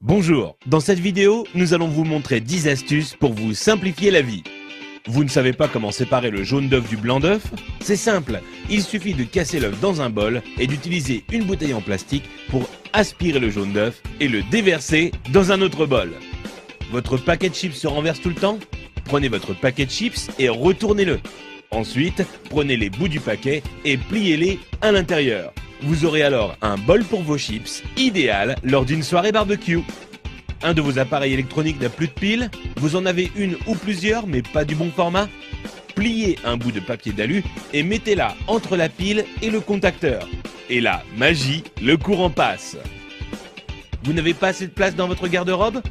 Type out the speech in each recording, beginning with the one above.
Bonjour, dans cette vidéo, nous allons vous montrer 10 astuces pour vous simplifier la vie. Vous ne savez pas comment séparer le jaune d'œuf du blanc d'œuf? C'est simple, il suffit de casser l'œuf dans un bol et d'utiliser une bouteille en plastique pour aspirer le jaune d'œuf et le déverser dans un autre bol. Votre paquet de chips se renverse tout le temps? Prenez votre paquet de chips et retournez-le. Ensuite, prenez les bouts du paquet et pliez-les à l'intérieur. Vous aurez alors un bol pour vos chips, idéal lors d'une soirée barbecue. Un de vos appareils électroniques n'a plus de pile? Vous en avez une ou plusieurs mais pas du bon format? Pliez un bout de papier d'alu et mettez-la entre la pile et le contacteur. Et là, magie, le courant passe. Vous n'avez pas assez de place dans votre garde-robe?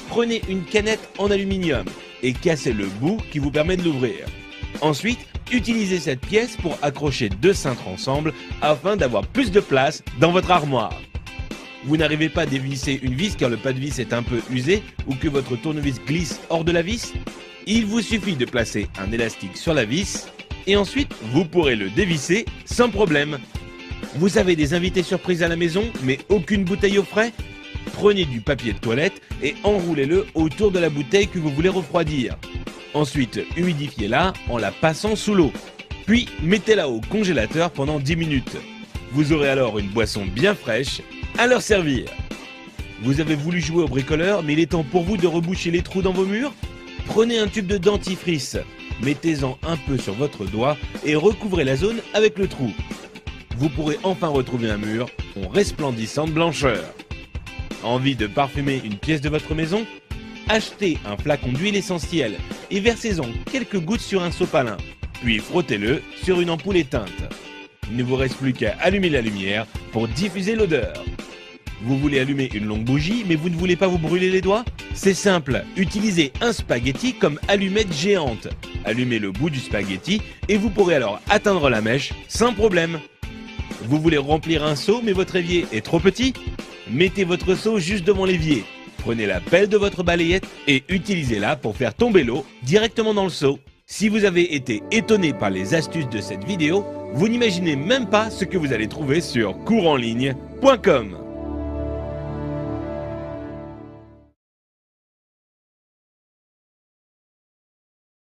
Prenez une canette en aluminium et cassez le bout qui vous permet de l'ouvrir. Ensuite, utilisez cette pièce pour accrocher deux cintres ensemble afin d'avoir plus de place dans votre armoire. Vous n'arrivez pas à dévisser une vis car le pas de vis est un peu usé ou que votre tournevis glisse hors de la vis? Il vous suffit de placer un élastique sur la vis et ensuite vous pourrez le dévisser sans problème. Vous avez des invités surprises à la maison mais aucune bouteille au frais? Prenez du papier de toilette et enroulez-le autour de la bouteille que vous voulez refroidir. Ensuite, humidifiez-la en la passant sous l'eau. Puis, mettez-la au congélateur pendant 10 minutes. Vous aurez alors une boisson bien fraîche à leur servir. Vous avez voulu jouer au bricoleur, mais il est temps pour vous de reboucher les trous dans vos murs? Prenez un tube de dentifrice, mettez-en un peu sur votre doigt et recouvrez la zone avec le trou. Vous pourrez enfin retrouver un mur en resplendissant de blancheur. Envie de parfumer une pièce de votre maison? Achetez un flacon d'huile essentielle et versez-en quelques gouttes sur un sopalin, puis frottez-le sur une ampoule éteinte. Il ne vous reste plus qu'à allumer la lumière pour diffuser l'odeur. Vous voulez allumer une longue bougie mais vous ne voulez pas vous brûler les doigts? C'est simple, utilisez un spaghetti comme allumette géante. Allumez le bout du spaghetti et vous pourrez alors atteindre la mèche sans problème. Vous voulez remplir un seau mais votre évier est trop petit? Mettez votre seau juste devant l'évier. Prenez la pelle de votre balayette et utilisez-la pour faire tomber l'eau directement dans le seau. Si vous avez été étonné par les astuces de cette vidéo, vous n'imaginez même pas ce que vous allez trouver sur couranligne.com.